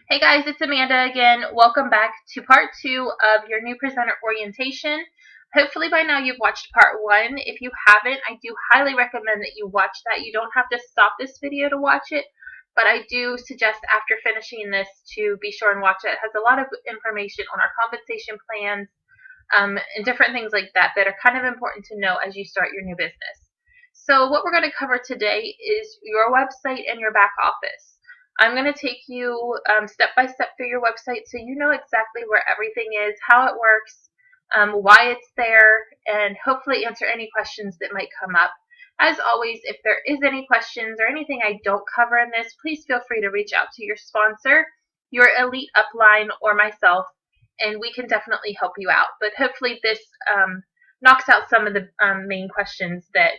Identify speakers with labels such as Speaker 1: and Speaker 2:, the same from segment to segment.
Speaker 1: Hey guys, it's Amanda again. Welcome back to part 2 of your new presenter orientation. Hopefully by now you've watched part 1. If you haven't, I do highly recommend that you watch that. You don't have to stop this video to watch it, but I do suggest after finishing this to be sure and watch it. It has a lot of information on our compensation plans and different things like that that are kind of important to know as you start your new business. So what we're going to cover today is your website and your back office. I'm going to take you step by step through your website so you know exactly where everything is, how it works, why it's there, and hopefully answer any questions that might come up. As always, if there is any questions or anything I don't cover in this, please feel free to reach out to your sponsor, your Elite Upline, or myself, and we can definitely help you out. But hopefully this knocks out some of the main questions that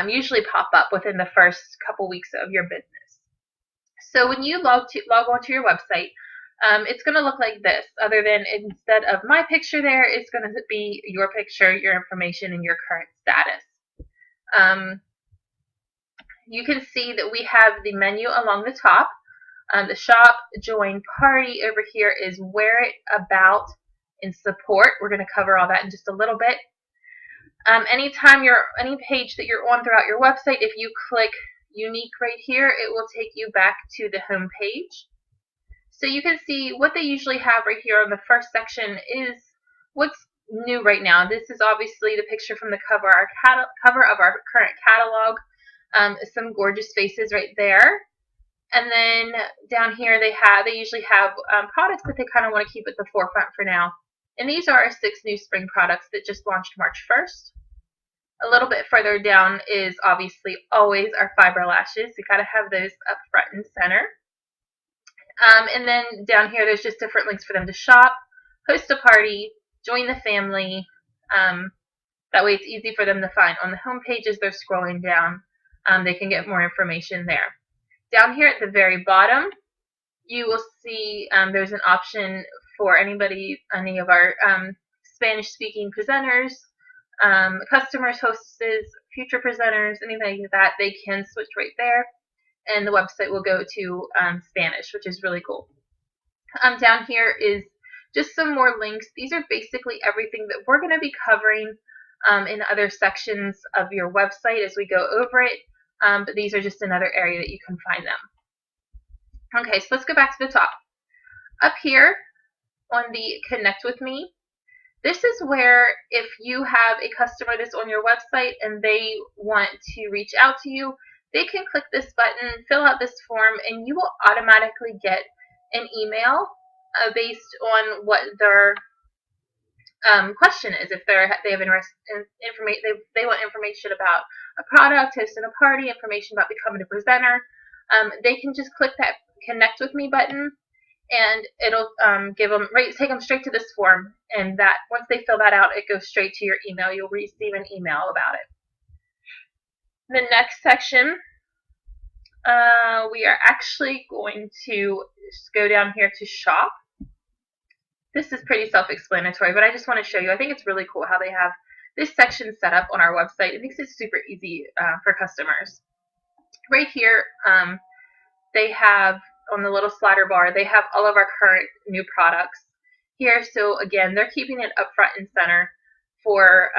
Speaker 1: usually pop up within the first couple weeks of your business. So when you log onto your website, it's going to look like this. Other than instead of my picture there, it's going to be your picture, your information, and your current status. You can see that we have the menu along the top. The shop, join, party over here is where it, about, and support. We're going to cover all that in just a little bit. Anytime any page that you're on throughout your website, if you click unique right here, it will take you back to the home page. So you can see what they usually have right here on the first section is what's new right now. This is obviously the picture from the cover, cover of our current catalog. Some gorgeous faces right there. And then down here they usually have products that they kind of want to keep at the forefront for now. And these are our 6 new spring products that just launched March 1st. A little bit further down is obviously always our fiber lashes. You got to have those up front and center. And then down here there's just different links for them to shop, host a party, join the family. That way it's easy for them to find. On the home page as they're scrolling down, they can get more information there. Down here at the very bottom, you will see there's an option for any of our Spanish-speaking presenters, customers, hosts, future presenters, anything like that. They can switch right there, and the website will go to Spanish, which is really cool. Down here is just some more links. These are basically everything that we're going to be covering in other sections of your website as we go over it, but these are just another area that you can find them. Okay, so let's go back to the top. Up here on the Connect with Me, this is where if you have a customer that's on your website and they want to reach out to you, they can click this button, fill out this form, and you will automatically get an email based on what their question is. If they have they want information about a product, hosting a party, information about becoming a presenter, they can just click that Connect with Me button, and it'll take them straight to this form. And that once they fill that out, it goes straight to your email. You'll receive an email about it. The next section, we are actually going to just go down here to shop. This is pretty self-explanatory, but I just want to show you. I think it's really cool how they have this section set up on our website. It makes it super easy for customers. Right here, they have on the little slider bar, they have all of our current new products here. So again, they're keeping it up front and center for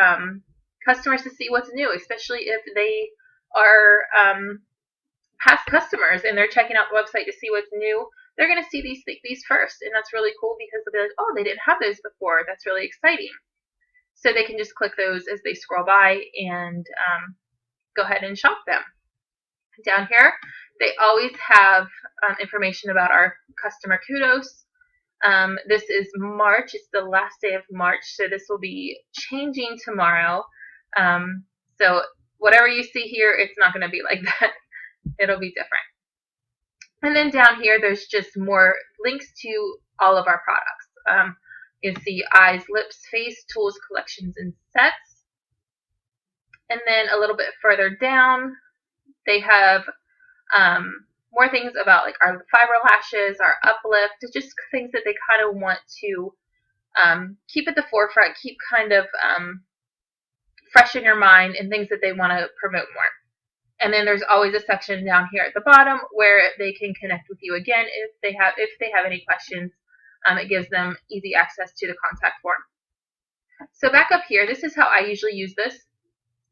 Speaker 1: customers to see what's new, especially if they are past customers and they're checking out the website to see what's new. They're going to see these first, and that's really cool because they'll be like, oh, they didn't have those before. That's really exciting. So they can just click those as they scroll by and go ahead and shop them. Down here, they always have information about our customer kudos. This is March. It's the last day of March, so this will be changing tomorrow. So whatever you see here, it's not going to be like that. It'll be different. And then down here, there's just more links to all of our products. You can see eyes, lips, face, tools, collections, and sets. And then a little bit further down, they have more things about like our fiber lashes, our uplift, just things that they kind of want to keep at the forefront, keep kind of fresh in your mind, and things that they want to promote more. And then there's always a section down here at the bottom where they can connect with you again if they have any questions. It gives them easy access to the contact form. So back up here, this is how I usually use this.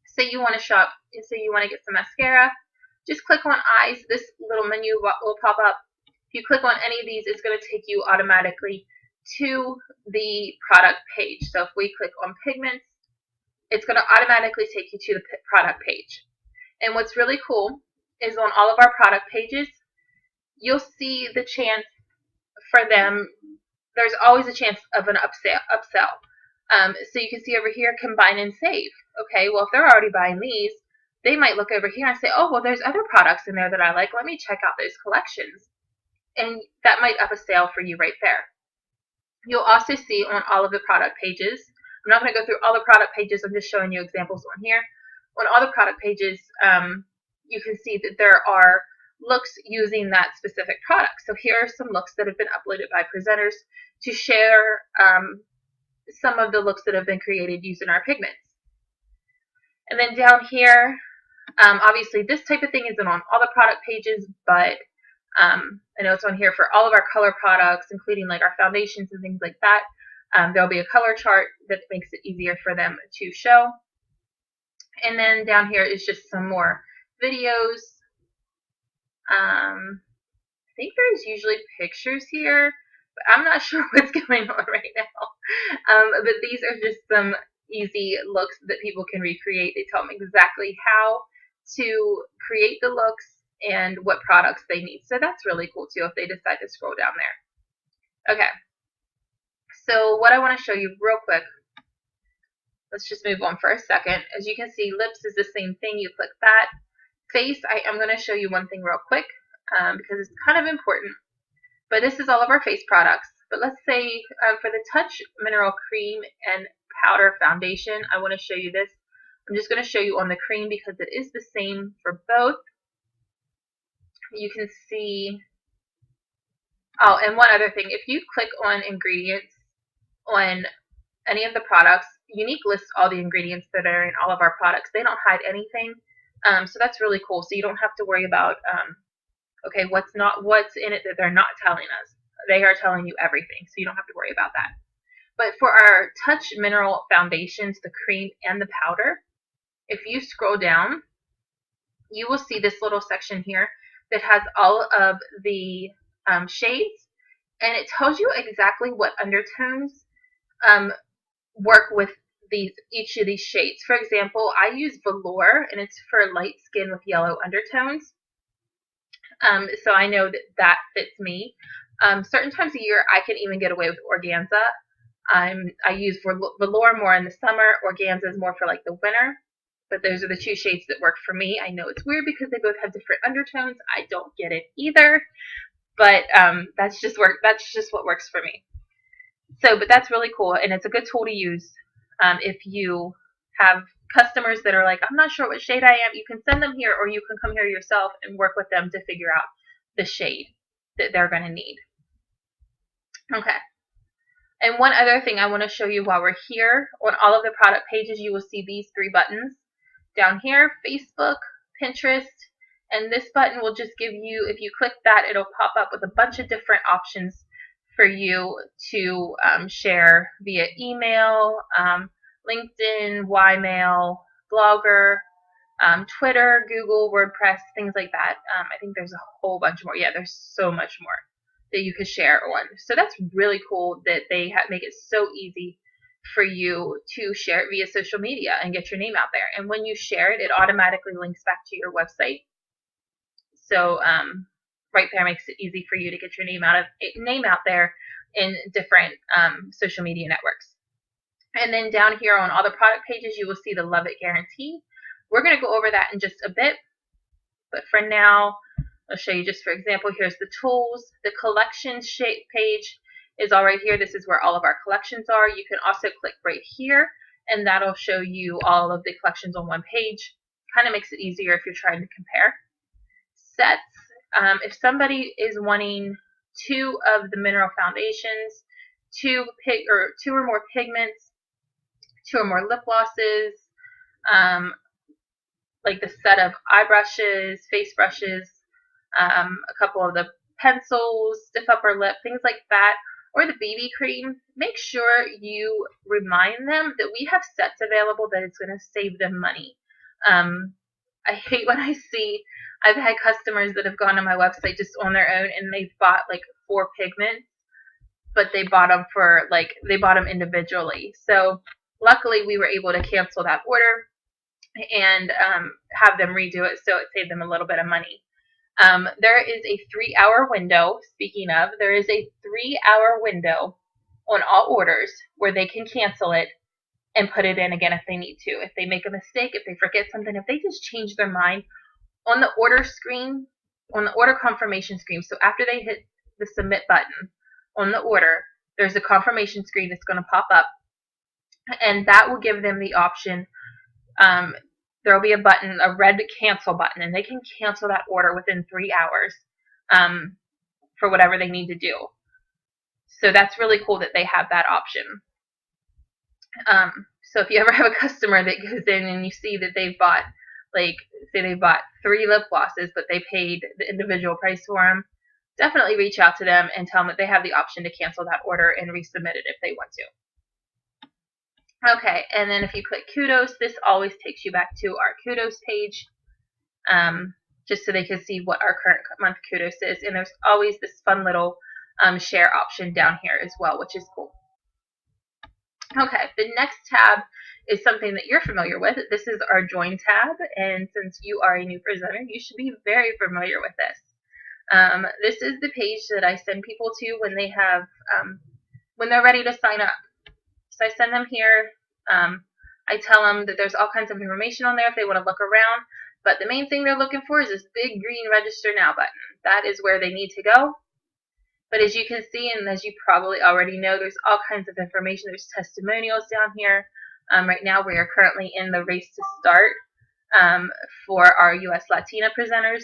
Speaker 1: Say you want to shop, say you want to get some mascara, just click on eyes. This little menu will pop up. If you click on any of these, it's going to take you automatically to the product page. So if we click on pigments, it's going to automatically take you to the product page. And what's really cool is on all of our product pages, you'll see the chance for them. There's always a chance of an upsell. So you can see over here, combine and save. Okay, well, if they're already buying these, they might look over here and say, oh, well, there's other products in there that I like. Let me check out those collections. And that might up a sale for you right there. You'll also see on all of the product pages, I'm not going to go through all the product pages, I'm just showing you examples on here. On all the product pages, you can see that there are looks using that specific product. So here are some looks that have been uploaded by presenters to share some of the looks that have been created using our pigments. And then down here, obviously this type of thing isn't on all the product pages, but I know it's on here for all of our color products, including like our foundations and things like that. There'll be a color chart that makes it easier for them to show. And then down here is just some more videos. I think there's usually pictures here, but I'm not sure what's going on right now. But these are just some easy looks that people can recreate. They tell them exactly how to create the looks and what products they need. So that's really cool too if they decide to scroll down there. Okay, so what I want to show you real quick, let's just move on for a second. As you can see, lips is the same thing. You click that. Face, I'm going to show you one thing real quick because it's kind of important. But this is all of our face products. But let's say for the Touch Mineral Cream and Powder Foundation, I want to show you this. I'm just going to show you on the cream because it is the same for both. You can see, oh, and one other thing, if you click on ingredients on any of the products, Younique lists all the ingredients that are in all of our products. They don't hide anything, so that's really cool. So you don't have to worry about, okay, what's in it that they're not telling us. They are telling you everything, so you don't have to worry about that. But for our Touch Mineral Foundations, the cream and the powder, if you scroll down, you will see this little section here that has all of the shades, and it tells you exactly what undertones work with each of these shades. For example, I use Velour, and it's for light skin with yellow undertones. So I know that fits me. Certain times of year, I can even get away with organza. I use Velour more in the summer. Organza is more for like the winter. But those are the two shades that work for me. I know it's weird because they both have different undertones. I don't get it either. But that's just what works for me. So, but that's really cool, and it's a good tool to use if you have customers that are like, I'm not sure what shade I am. You can send them here, or you can come here yourself and work with them to figure out the shade that they're going to need. Okay. And one other thing I want to show you while we're here, on all of the product pages, you will see these three buttons. Down here, Facebook, Pinterest, and this button will just give you, if you click that, it'll pop up with a bunch of different options for you to share via email, LinkedIn, Ymail, Blogger, Twitter, Google, WordPress, things like that. I think there's a whole bunch more. Yeah, there's so much more that you could share on. So that's really cool that they make it so easy for you to share it via social media and get your name out there. And when you share it, it automatically links back to your website. So right there makes it easy for you to get your name out there in different social media networks. And then down here on all the product pages, you will see the Love It Guarantee. We're going to go over that in just a bit. But for now, I'll show you just for example, here's the tools. The collections page is all right here. This is where all of our collections are. You can also click right here, and that'll show you all of the collections on one page. Kind of makes it easier if you're trying to compare. Sets. If somebody is wanting 2 of the mineral foundations, 2 or more pigments, 2 or more lip glosses, like the set of eye brushes, face brushes, a couple of the pencils, stiff upper lip, things like that, or the BB cream, make sure you remind them that we have sets available that it's going to save them money. I hate when I see, I've had customers that have gone on my website just on their own and they've bought like 4 pigments, but they bought them for like, they bought them individually. So luckily we were able to cancel that order and have them redo it, so it saved them a little bit of money. There is a 3-hour window. Speaking of, there is a 3-hour window on all orders where they can cancel it and put it in again if they need to. If they make a mistake, if they forget something, if they just change their mind, on the order screen, on the order confirmation screen, so after they hit the submit button on the order, there's a confirmation screen that's going to pop up, and that will give them the option. There will be a button, a red cancel button, and they can cancel that order within 3 hours for whatever they need to do. So that's really cool that they have that option. So if you ever have a customer that goes in and you see that they've bought, like, say they bought 3 lip glosses, but they paid the individual price for them, definitely reach out to them and tell them that they have the option to cancel that order and resubmit it if they want to. Okay, and then if you click kudos, this always takes you back to our kudos page, just so they can see what our current month kudos is. And there's always this fun little share option down here as well, which is cool. Okay, the next tab is something that you're familiar with. This is our join tab, and since you are a new presenter, you should be very familiar with this. This is the page that I send people to when they have, when they're ready to sign up. So I send them here. I tell them that there's all kinds of information on there if they want to look around, but the main thing they're looking for is this big green register now button. That is where they need to go. But as you can see, and as you probably already know, there's all kinds of information. There's testimonials down here. Right now we are currently in the race to start for our US Latina presenters.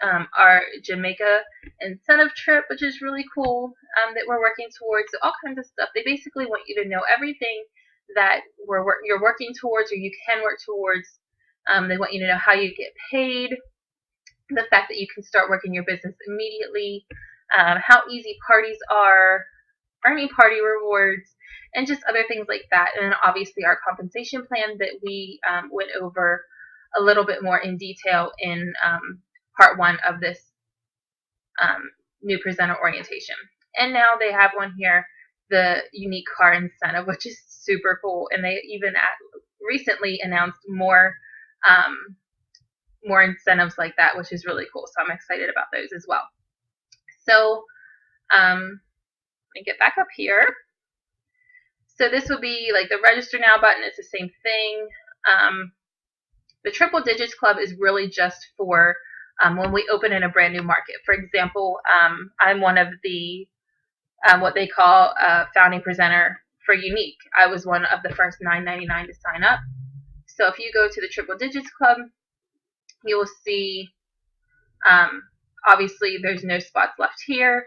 Speaker 1: Our Jamaica incentive trip, which is really cool, that we're working towards. So all kinds of stuff. They basically want you to know everything that you're working towards, or you can work towards. They want you to know how you get paid, the fact that you can start working your business immediately, how easy parties are, earning party rewards, and just other things like that. And then obviously our compensation plan that we went over a little bit more in detail in part 1 of this new presenter orientation. And now they have one here, the unique car incentive, which is super cool. And they even recently announced more incentives like that, which is really cool. So I'm excited about those as well. So let me get back up here. So this would be like the register now button. It's the same thing. The Triple Digits Club is really just for when we open in a brand new market. For example, I'm one of the what they call a founding presenter for Unique. I was one of the first 999 to sign up. So if you go to the Triple Digits Club, you will see obviously there's no spots left here.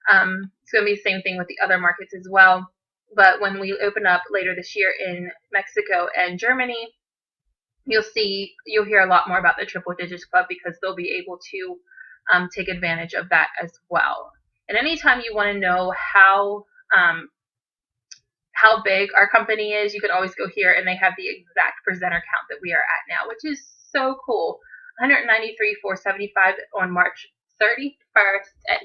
Speaker 1: It's going to be the same thing with the other markets as well. But when we open up later this year in Mexico and Germany, you'll hear a lot more about the Triple Digits Club, because they'll be able to take advantage of that as well. And anytime you want to know how big our company is, you can always go here, and they have the exact presenter count that we are at now, which is so cool. 193,475 on March 31st at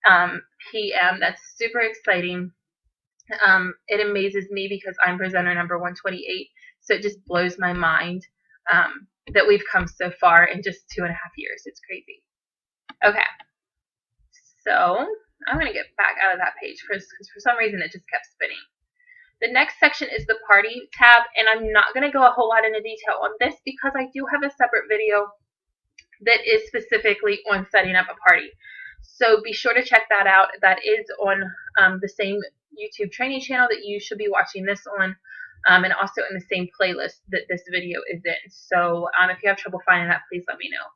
Speaker 1: 9:07 p.m. That's super exciting. It amazes me because I'm presenter number 128, so it just blows my mind that we've come so far in just 2.5 years. It's crazy. Okay, so I'm going to get back out of that page because for some reason it just kept spinning. The next section is the party tab, and I'm not going to go a whole lot into detail on this because I do have a separate video that is specifically on setting up a party. So be sure to check that out. That is on the same YouTube training channel that you should be watching this on, and also in the same playlist that this video is in. So if you have trouble finding that, please let me know.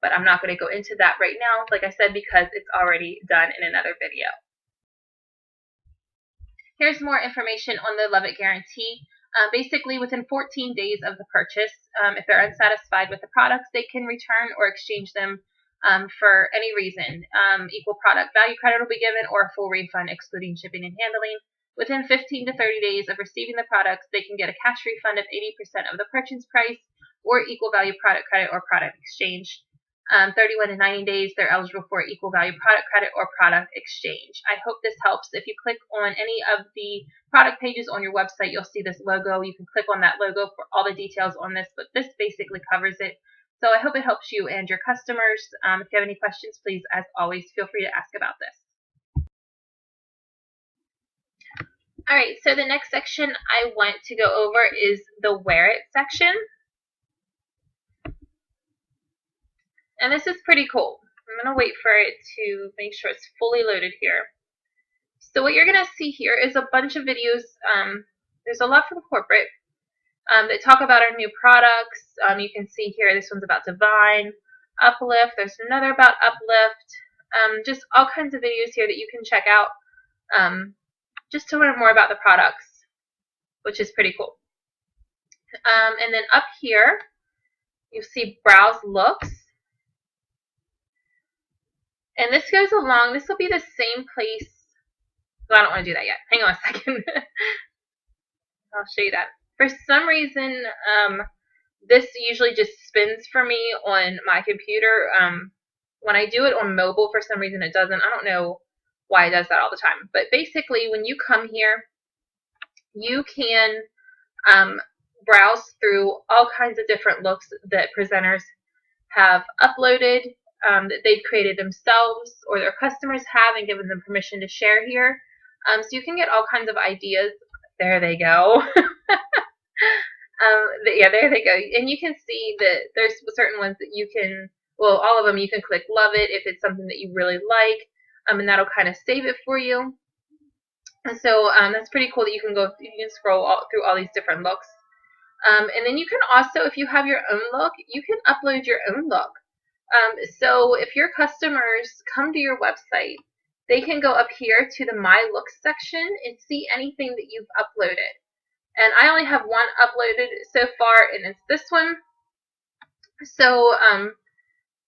Speaker 1: But I'm not going to go into that right now, like I said, because it's already done in another video. Here's more information on the Love It Guarantee. Basically, within 14 days of the purchase, if they're unsatisfied with the products, they can return or exchange them for any reason. Equal product value credit will be given or a full refund excluding shipping and handling. Within 15 to 30 days of receiving the products, they can get a cash refund of 80% of the purchase price or equal value product credit or product exchange. 31 to 90 days, they're eligible for equal value product credit or product exchange. I hope this helps. If you click on any of the product pages on your website, you'll see this logo. You can click on that logo for all the details on this, but this basically covers it. So I hope it helps you and your customers. If you have any questions, please, as always, feel free to ask about this. Alright, so the next section I want to go over is the Wear It section. And this is pretty cool. I'm going to wait for it to make sure it's fully loaded here. So what you're going to see here is a bunch of videos. There's a lot from corporate that talk about our new products. You can see here this one's about Divine, Uplift. There's another about Uplift. Just all kinds of videos here that you can check out just to learn more about the products, which is pretty cool. And then up here, you see Browse Looks. And this goes along, this will be the same place. Well, I don't want to do that yet. Hang on a second. I'll show you that. For some reason, this usually just spins for me on my computer. When I do it on mobile, for some reason it doesn't. I don't know why it does that all the time. But basically, when you come here, you can browse through all kinds of different looks that presenters have uploaded, that they've created themselves or their customers have and given them permission to share here. So you can get all kinds of ideas. There they go. Yeah, there they go. And you can see that there's certain ones that you can, well, all of them you can click Love It if it's something that you really like, and that'll kind of save it for you. And so that's pretty cool that you can scroll through all these different looks. And then you can also, if you have your own look, you can upload your own look. So if your customers come to your website, they can go up here to the My Looks section and see anything that you've uploaded. And I only have one uploaded so far, and it's this one. So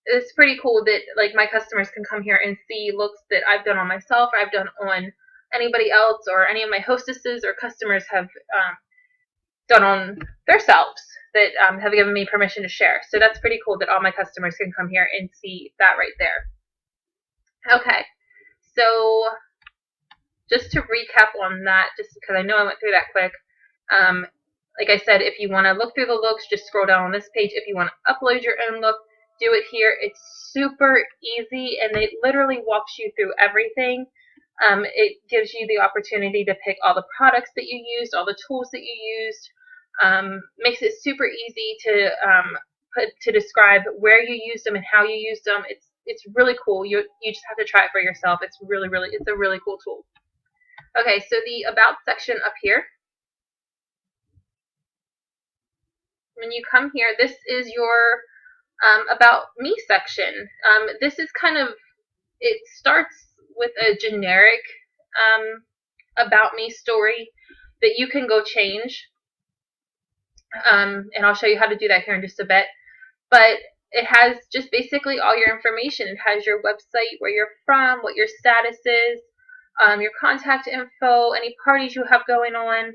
Speaker 1: it's pretty cool that like my customers can come here and see looks that I've done on myself, or I've done on anybody else, or any of my hostesses or customers have done on themselves that have given me permission to share. So that's pretty cool that all my customers can come here and see that right there. Okay, so just to recap on that, just because I know I went through that quick, like I said, if you want to look through the looks, just scroll down on this page. If you want to upload your own look, do it here. It's super easy, and it literally walks you through everything. It gives you the opportunity to pick all the products that you used, all the tools that you used. Makes it super easy to describe where you used them and how you used them. It's really cool. You just have to try it for yourself. It's a really cool tool. Okay, so the About section up here. When you come here, this is your About Me section. This is kind of, it starts with a generic About Me story that you can go change. And I'll show you how to do that here in just a bit. But it has just basically all your information. It has your website, where you're from, what your status is, your contact info, any parties you have going on.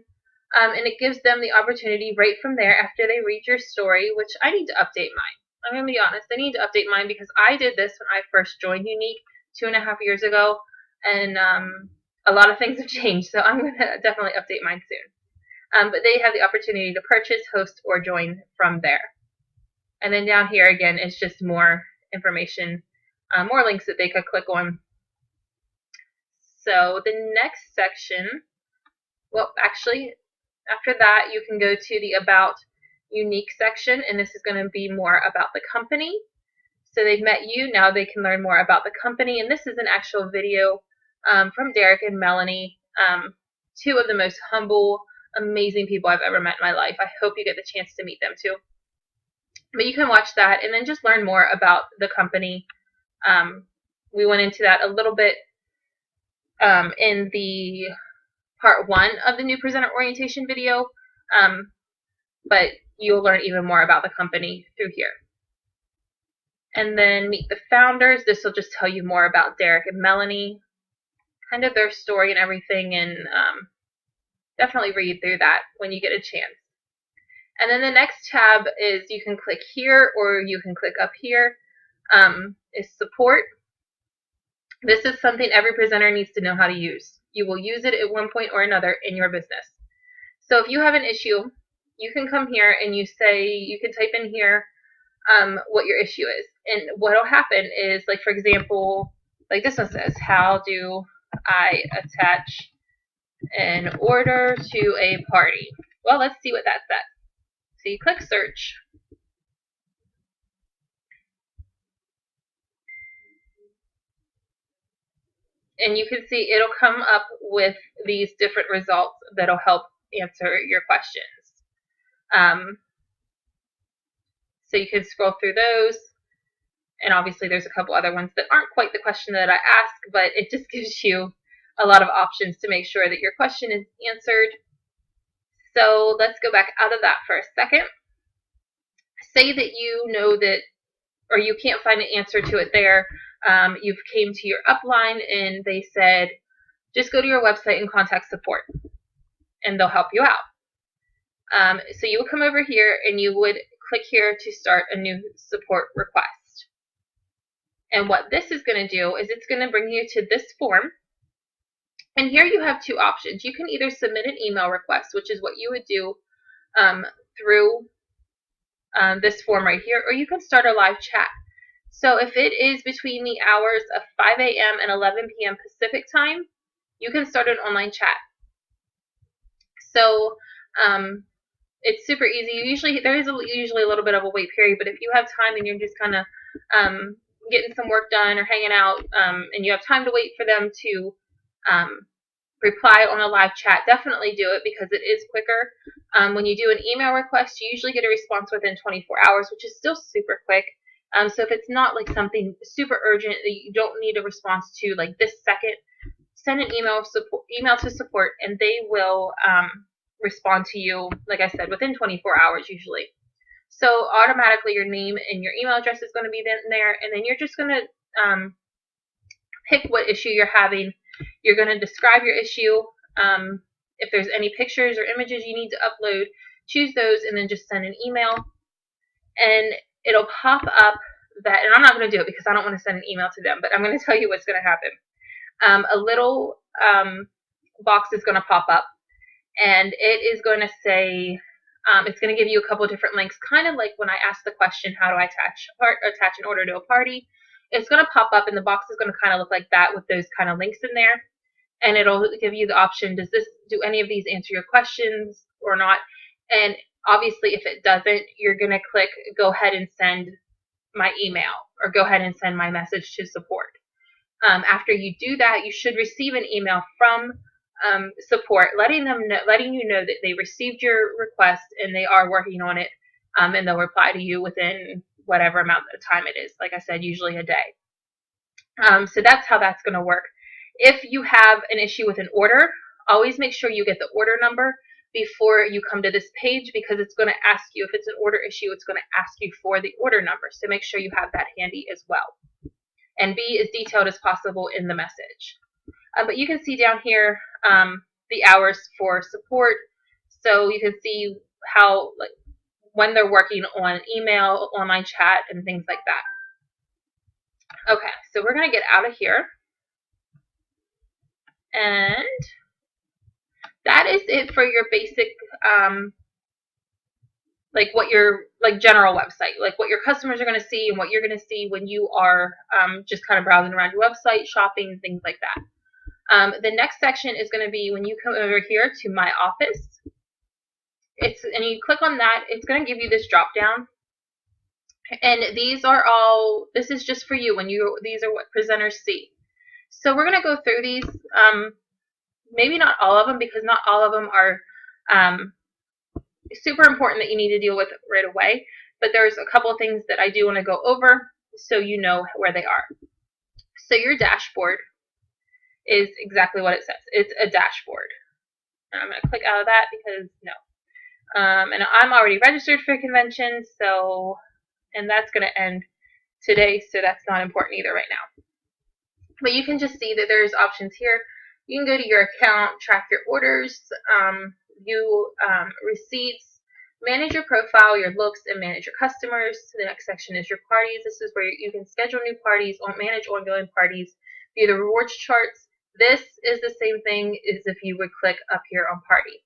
Speaker 1: And it gives them the opportunity right from there after they read your story, which I need to update mine. I'm going to be honest, I need to update mine because I did this when I first joined Younique 2.5 years ago, and a lot of things have changed, so I'm going to definitely update mine soon. But they have the opportunity to purchase, host, or join from there. And then down here again is just more information, more links that they could click on. So the next section, well, actually, after that, you can go to the About Younique section, and this is going to be more about the company. So they've met you, now they can learn more about the company, and this is an actual video from Derek and Melanie, two of the most humble, amazing people I've ever met in my life. I hope you get the chance to meet them too. But you can watch that and then just learn more about the company. We went into that a little bit in the part 1 of the new presenter orientation video. but you'll learn even more about the company through here. And then meet the founders. This will just tell you more about Derek and Melanie, kind of their story and everything, and definitely read through that when you get a chance. And then the next tab is you can click here or you can click up here, is support. This is something every presenter needs to know how to use. You will use it at one point or another in your business. So if you have an issue, you can come here and you can type in here what your issue is. And what will happen is, like, for example, like this one says, how do I attach an order to a party? Well, let's see what that says. So you click search. And you can see it'll come up with these different results that'll help answer your questions. So you can scroll through those. And obviously there's a couple other ones that aren't quite the question that I asked, but it just gives you a lot of options to make sure that your question is answered. So let's go back out of that for a second. Say that you know that, or you can't find an answer to it there. You've came to your upline and they said, just go to your website and contact support, and they'll help you out. So you would come over here and you would click here to start a new support request. And what this is going to do is it's going to bring you to this form. And here you have two options. You can either submit an email request, which is what you would do through this form right here, or you can start a live chat. So if it is between the hours of 5 a.m. and 11 p.m. Pacific time, you can start an online chat. So it's super easy. There is usually a little bit of a wait period, but if you have time and you're just kind of getting some work done or hanging out, and you have time to wait for them to reply on a live chat, definitely do it because it is quicker. When you do an email request, you usually get a response within 24 hours, which is still super quick. So if it's not like something super urgent that you don't need a response to like this second, send an email to support, and they will respond to you, like I said, within 24 hours usually. So automatically your name and your email address is going to be in there, and then you're just going to pick what issue you're having. You're going to describe your issue. If there's any pictures or images you need to upload, choose those and then just send an email. And it'll pop up that, and I'm not going to do it because I don't want to send an email to them, but I'm going to tell you what's going to happen. A little box is going to pop up, and it is going to say, it's going to give you a couple of different links, kind of like when I asked the question, how do I attach an order to a party? It's going to pop up, and the box is going to kind of look like that with those kind of links in there. And it'll give you the option, do any of these answer your questions or not? And obviously, if it doesn't, you're going to click go ahead and send my email, or go ahead and send my message to support. After you do that, you should receive an email from support letting you know that they received your request and they are working on it, and they'll reply to you within whatever amount of time it is. Like I said, usually a day. So that's how that's going to work. If you have an issue with an order, always make sure you get the order number before you come to this page, because it's going to ask you, if it's an order issue, it's going to ask you for the order number. So make sure you have that handy as well. And be as detailed as possible in the message. But you can see down here the hours for support. So you can see how, like, when they're working on email, online chat, and things like that. Okay, so we're going to get out of here. And that is it for your basic, like what your general website, like what your customers are going to see and what you're going to see when you are just kind of browsing around your website, shopping, things like that. The next section is going to be when you come over here to My Office. And you click on that, it's going to give you this drop down. And this is just for you these are what presenters see. So we're going to go through these, maybe not all of them, because not all of them are super important that you need to deal with right away. But there's a couple of things that I do want to go over so you know where they are. So your dashboard is exactly what it says. It's a dashboard. And I'm going to click out of that because no. And I'm already registered for convention, so, and that's going to end today, so that's not important either right now. But you can just see that there's options here. You can go to your account, track your orders, view receipts, manage your profile, your looks, and manage your customers. The next section is your parties. This is where you can schedule new parties or manage ongoing parties, view the rewards charts. This is the same thing as if you would click up here on party.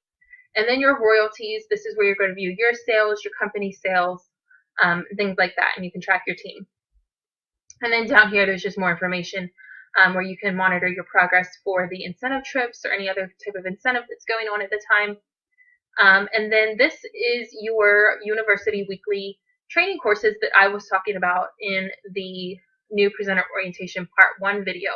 Speaker 1: And then your royalties. This is where you're going to view your sales, your company sales, things like that, and you can track your team. And then down here, there's just more information where you can monitor your progress for the incentive trips or any other type of incentive that's going on at the time. And then this is your university weekly training courses that I was talking about in the new presenter orientation part 1 video.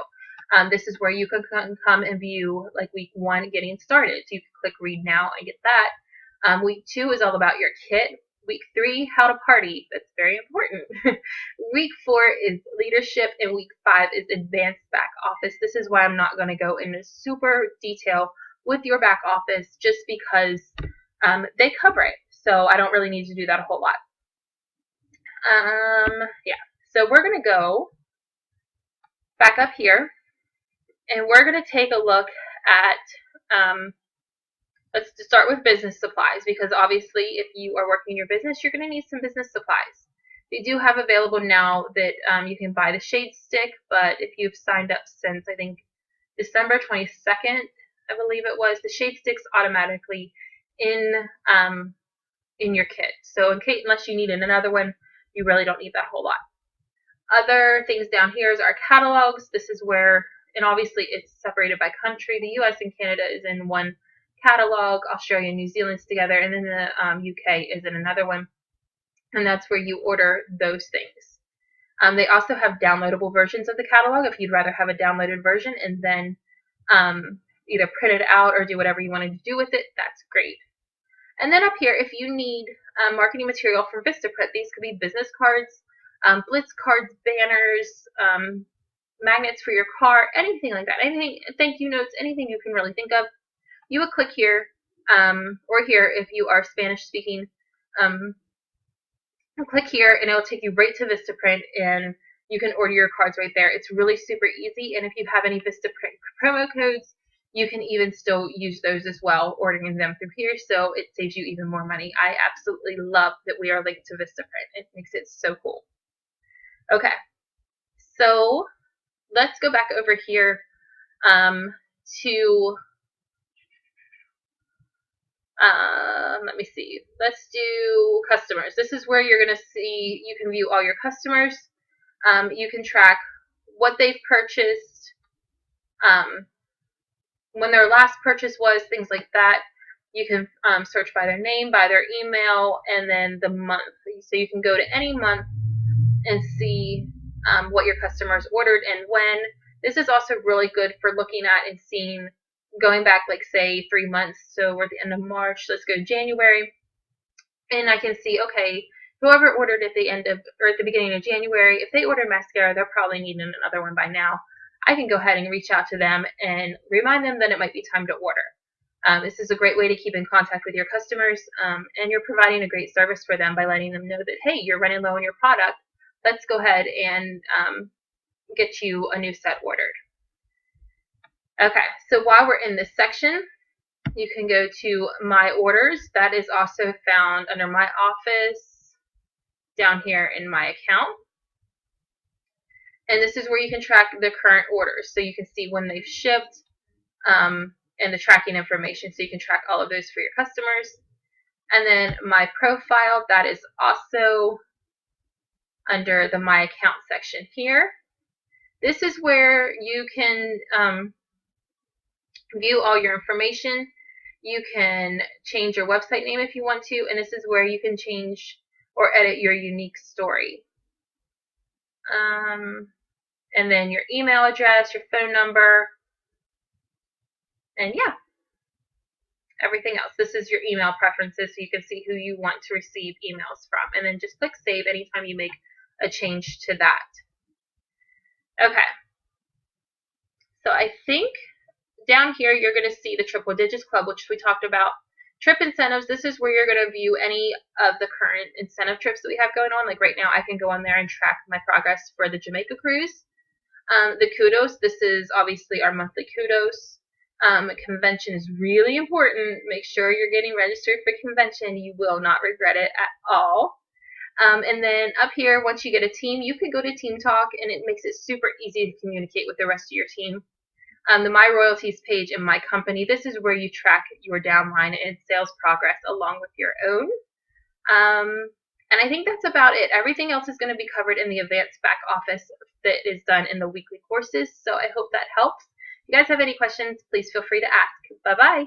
Speaker 1: This is where you can come and view like week 1 getting started. So you can click read now and get that. Week 2 is all about your kit. Week 3, how to party. That's very important. Week 4 is leadership, and week 5 is advanced back office. This is why I'm not going to go into super detail with your back office, just because they cover it. So I don't really need to do that a whole lot. Yeah. So we're going to go back up here, and we're going to take a look at let's start with business supplies, because obviously if you are working your business, you're going to need some business supplies. They do have available now that you can buy the shade stick, but if you've signed up since, I think, December 22nd, I believe it was, the shade stick's automatically in your kit. So in case, unless you need another one, you really don't need that whole lot. Other things down here is our catalogs. This is where, and obviously it's separated by country. The US and Canada is in one catalog, Australia and New Zealand's together, and then the UK is in another one, and that's where you order those things. They also have downloadable versions of the catalog if you'd rather have a downloaded version and then either print it out or do whatever you wanted to do with it. That's great. And then up here, if you need marketing material from Vistaprint, these could be business cards, blitz cards, banners, magnets for your car, anything like that, anything, thank you notes, anything you can really think of. You would click here, or here if you are Spanish speaking, click here and it'll take you right to Vistaprint, and you can order your cards right there. It's really super easy, and if you have any Vistaprint promo codes, you can even still use those as well, ordering them through here, so it saves you even more money. I absolutely love that we are linked to Vistaprint. It makes it so cool. Okay, so let's go back over here to let me see. Let's do customers. This is where you're going to see, you can view all your customers. You can track what they've purchased, when their last purchase was, things like that. You can search by their name, by their email, and then the month. So you can go to any month and see what your customers ordered and when. This is also really good for looking at and seeing, going back, like, say, 3 months. So we're at the end of March. Let's go to January, and I can see, okay, whoever ordered at the end of, or at the beginning of January, if they ordered mascara, they're probably needing another one by now. I can go ahead and reach out to them and remind them that it might be time to order. This is a great way to keep in contact with your customers, and you're providing a great service for them by letting them know that, hey, you're running low on your product. Let's go ahead and get you a new set ordered. Okay, so while we're in this section, you can go to My Orders. That is also found under My Office down here in My Account. And this is where you can track the current orders. So you can see when they've shipped and the tracking information. So you can track all of those for your customers. And then My Profile, that is also under the My Account section here. This is where you can view all your information. You can change your website name if you want to, and this is where you can change or edit your unique story. And then your email address, your phone number, and yeah, everything else. This is your email preferences, so you can see who you want to receive emails from, and then just click Save anytime you make a change to that. Okay, so I think down here you're going to see the Triple Digits Club, which we talked about Trip incentives, this is where you're going to view any of the current incentive trips that we have going on. Like right now, I can go on there and track my progress for the Jamaica cruise. The kudos, this is obviously our monthly kudos. Convention is really important. Make sure you're getting registered for convention. You will not regret it at all. And then up here, once you get a team, you can go to Team Talk, and it makes it super easy to communicate with the rest of your team. The My Royalties page in My Company, this is where you track your downline and sales progress along with your own. And I think that's about it. Everything else is going to be covered in the advanced back office that is done in the weekly courses. So I hope that helps. If you guys have any questions, please feel free to ask. Bye-bye.